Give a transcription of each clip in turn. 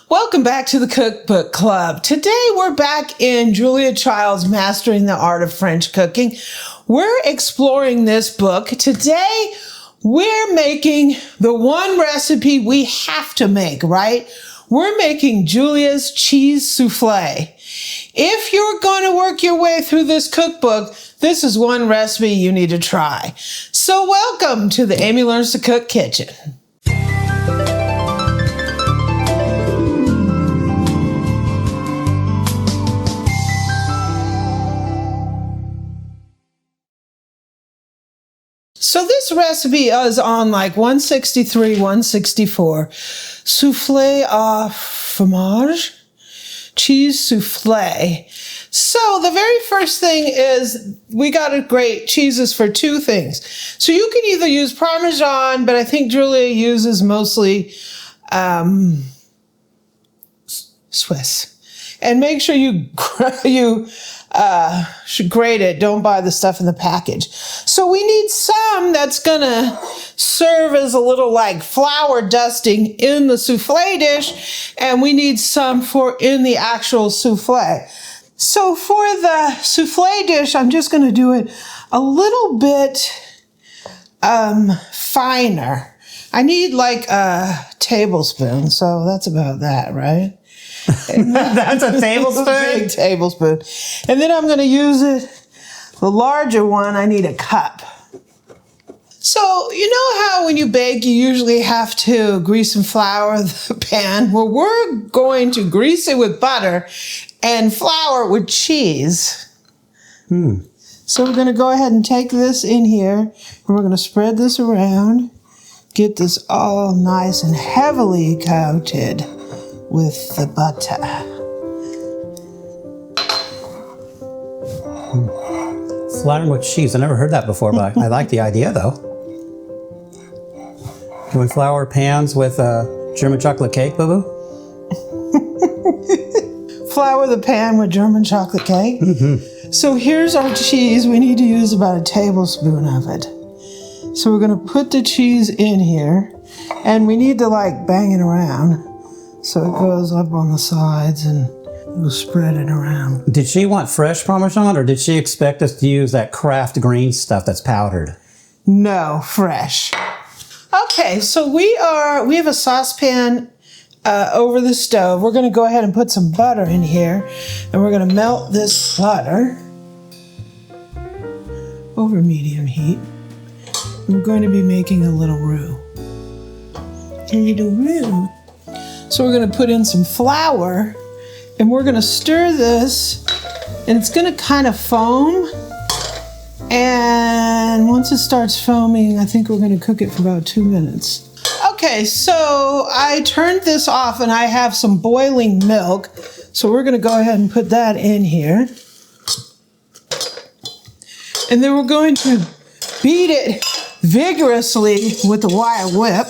Welcome back to the Cookbook Club. Today we're back in Julia Child's Mastering the Art of French Cooking. We're exploring this book. Today we're making the one recipe we have to make, right? We're making Julia's cheese souffle. If you're going to work your way through this cookbook, this is one recipe you need to try. So welcome to the Amy Learns to Cook kitchen. So this recipe is on like 163, 164. Soufflé à fromage, cheese soufflé. So the very first thing is we got to grate cheeses for two things. So you can either use Parmesan, but I think Julia uses mostly Swiss. And make sure you should grate it. Don't buy the stuff in the package. So we need some that's gonna serve as a little like flour dusting in the souffle dish, and we need some for in the actual souffle. So for the souffle dish, I'm just gonna do it a little bit finer. I need like a tablespoon, so that's about that, right? That's a tablespoon? A big tablespoon. And then I'm going to use it, the larger one, I need a cup. So you know how when you bake, you usually have to grease and flour the pan? Well, we're going to grease it with butter and flour it with cheese. So we're going to go ahead and take this in here, and we're going to spread this around, get this all nice and heavily coated with the butter. Flattering with cheese. I never heard that before, but I like the idea though. Can we flour pans with German chocolate cake, boo-boo? Flour the pan with German chocolate cake. So here's our cheese. We need to use about a tablespoon of it. So we're going to put the cheese in here, and we need to like bang it around so it goes up on the sides and we'll spread it around. Did she want fresh Parmesan, or did she expect us to use that Kraft green stuff that's powdered? No, fresh. Okay, so we have a saucepan over the stove. We're going to go ahead and put some butter in here, and we're going to melt this butter over medium heat. We're going to be making a little roux. So we're going to put in some flour, and we're going to stir this, and it's going to kind of foam. And once it starts foaming, I think we're going to cook it for about 2 minutes. Okay, so I turned this off, and I have some boiling milk. So we're going to go ahead and put that in here. And then we're going to beat it vigorously with the wire whip.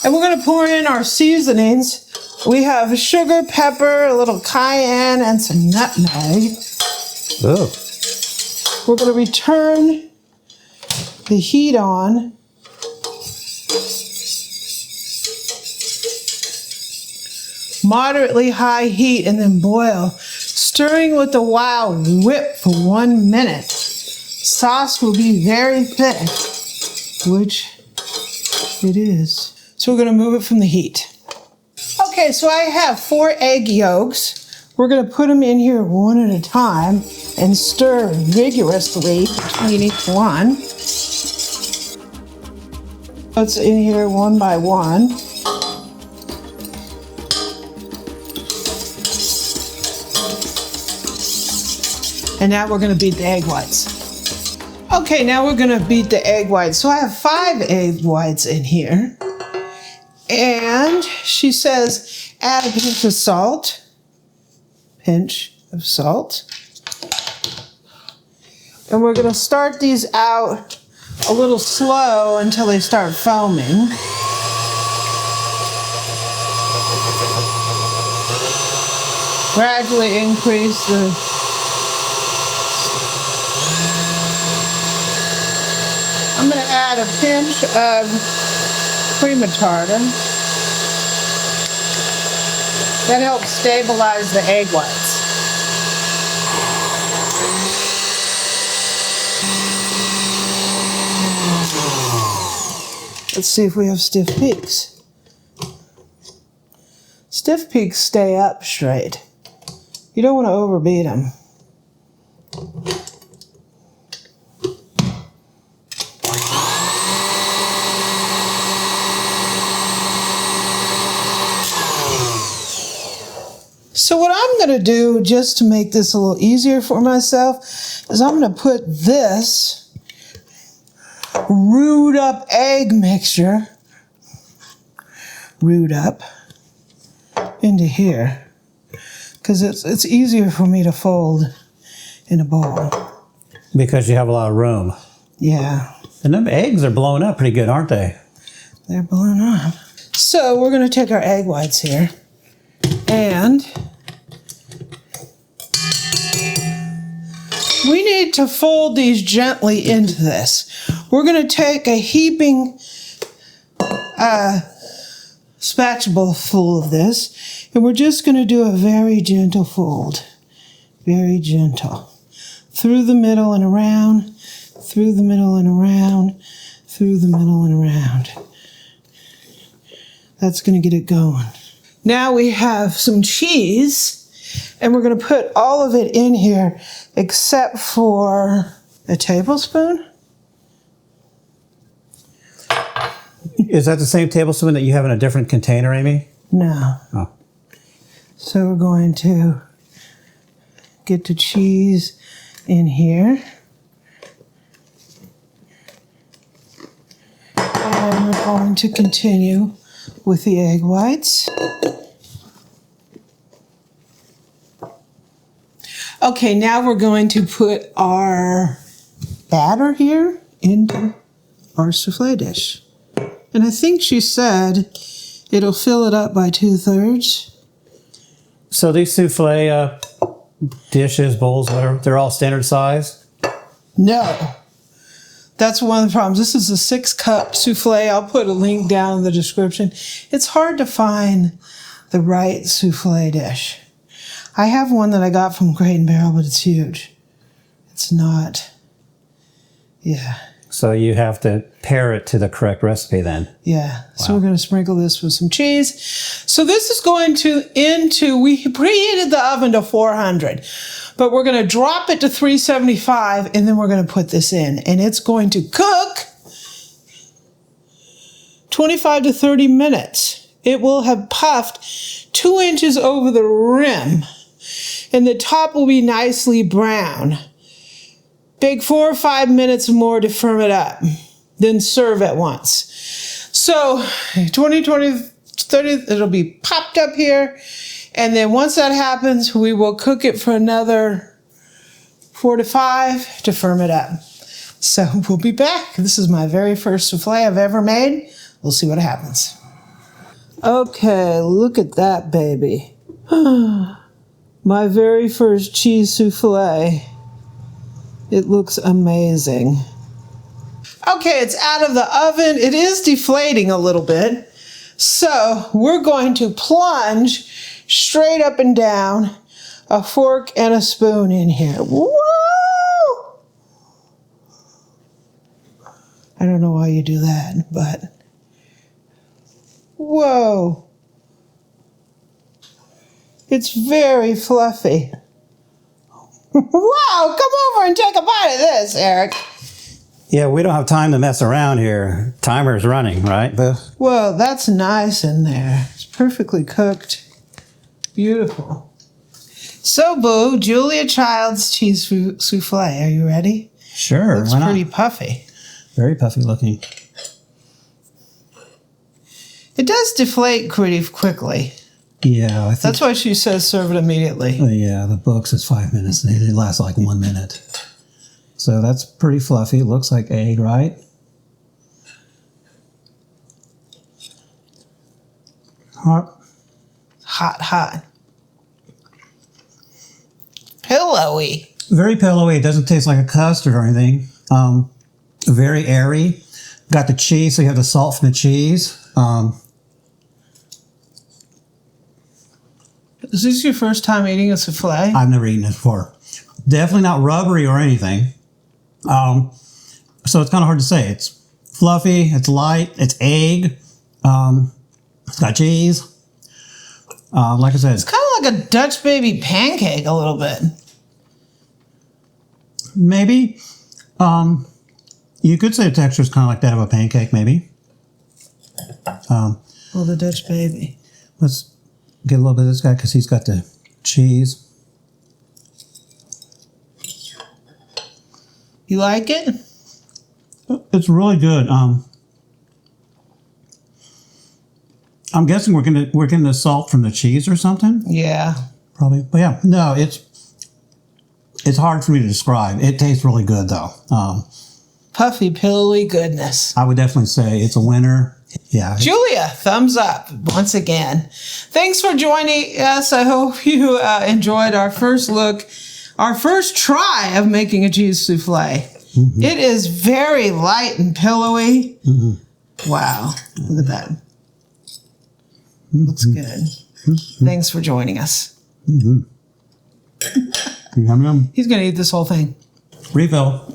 And we're going to pour in our seasonings. We have sugar, pepper, a little cayenne, and some nutmeg. Oh. We're going to return the heat on. Moderately high heat, and then boil, stirring with the wire whip for 1 minute. Sauce will be very thick, which it is. So we're going to move it from the heat. Okay, so I have 4 egg yolks. We're going to put them in here one at a time and stir vigorously between each one. It's in here one by one. And now we're going to beat the egg whites. Okay, now we're going to beat the egg whites. So I have 5 egg whites in here. And she says, add a pinch of salt. Pinch of salt. And we're going to start these out a little slow until they start foaming. Gradually increase the I'm going to add a pinch of cream of tartar. That helps stabilize the egg whites. Let's see if we have stiff peaks. Stiff peaks stay up straight. You don't want to overbeat them. So what I'm going to do, just to make this a little easier for myself, is I'm going to put this root up egg mixture, root up, into here, because it's easier for me to fold in a bowl. Because you have a lot of room. Yeah. And them eggs are blowing up pretty good, aren't they? They're blown up. So we're going to take our egg whites here, and we need to fold these gently into this. We're going to take a heaping spatula full of this, and we're just going to do a very gentle fold. Very gentle. Through the middle and around, through the middle and around, through the middle and around. That's going to get it going. Now we have some cheese, and we're going to put all of it in here except for a tablespoon. Is that the same tablespoon that you have in a different container, Amy? No. Oh. So we're going to get the cheese in here. And we're going to continue with the egg whites. Okay, now we're going to put our batter here into our souffle dish. And I think she said it'll fill it up by 2/3. So these souffle dishes, bowls, whatever, they're all standard size? No. That's one of the problems. This is a 6-cup souffle. I'll put a link down in the description. It's hard to find the right souffle dish. I have one that I got from Crate & Barrel, but it's huge. It's not, yeah. So you have to pair it to the correct recipe then? Yeah, so Wow. we're going to sprinkle this with some cheese. So this is going we preheated the oven to 400, but we're going to drop it to 375, and then we're going to put this in, and it's going to cook 25 to 30 minutes. It will have puffed 2 inches over the rim, and the top will be nicely brown. Bake 4 or 5 minutes more to firm it up. Then serve at once. So 20, 30, it'll be popped up here. And then once that happens, we will cook it for another 4 to 5 to firm it up. So we'll be back. This is my very first souffle I've ever made. We'll see what happens. Okay, look at that baby. My very first cheese souffle. It looks amazing. Okay, it's out of the oven. It is deflating a little bit. So we're going to plunge straight up and down a fork and a spoon in here. Whoa! I don't know why you do that, but whoa. It's very fluffy. Wow, come over and take a bite of this, Eric. Yeah, we don't have time to mess around here. Timer's running, right, Beth? Well, that's nice in there. It's perfectly cooked. Beautiful. So, Boo, Julia Child's cheese souffle. Are you ready? Sure. Looks pretty puffy. Very puffy looking. It does deflate pretty quickly. Yeah, I think. That's why she says serve it immediately. Yeah, the book says 5 minutes. They last like 1 minute. So that's pretty fluffy. It looks like egg, right? Hot. Hot, hot. Pillowy. Very pillowy. It doesn't taste like a custard or anything. Very airy. Got the cheese, so you have the salt from the cheese. Is this your first time eating a souffle? I've never eaten it before. Definitely not rubbery or anything. So it's kind of hard to say. It's fluffy, it's light, it's egg, it's got cheese. Like I said, It's kind of like a Dutch baby pancake a little bit. maybe. You could say the texture is kind of like that of a pancake, maybe. Well, the Dutch baby. Let's get a little bit of this guy because he's got the cheese. You like it? It's really good. I'm guessing we're getting the salt from the cheese or something. Yeah. Probably, but yeah, no, it's hard for me to describe. It tastes really good though. Puffy, pillowy goodness. I would definitely say it's a winner. Yeah. Julia, thumbs up once again. Thanks for joining us. I hope you enjoyed our first look, our first try of making a cheese souffle. Mm-hmm. It is very light and pillowy. Mm-hmm. Wow, look at that. Mm-hmm. Looks good. Mm-hmm. Thanks for joining us. Mm-hmm. Yum, yum. He's going to eat this whole thing. Refill.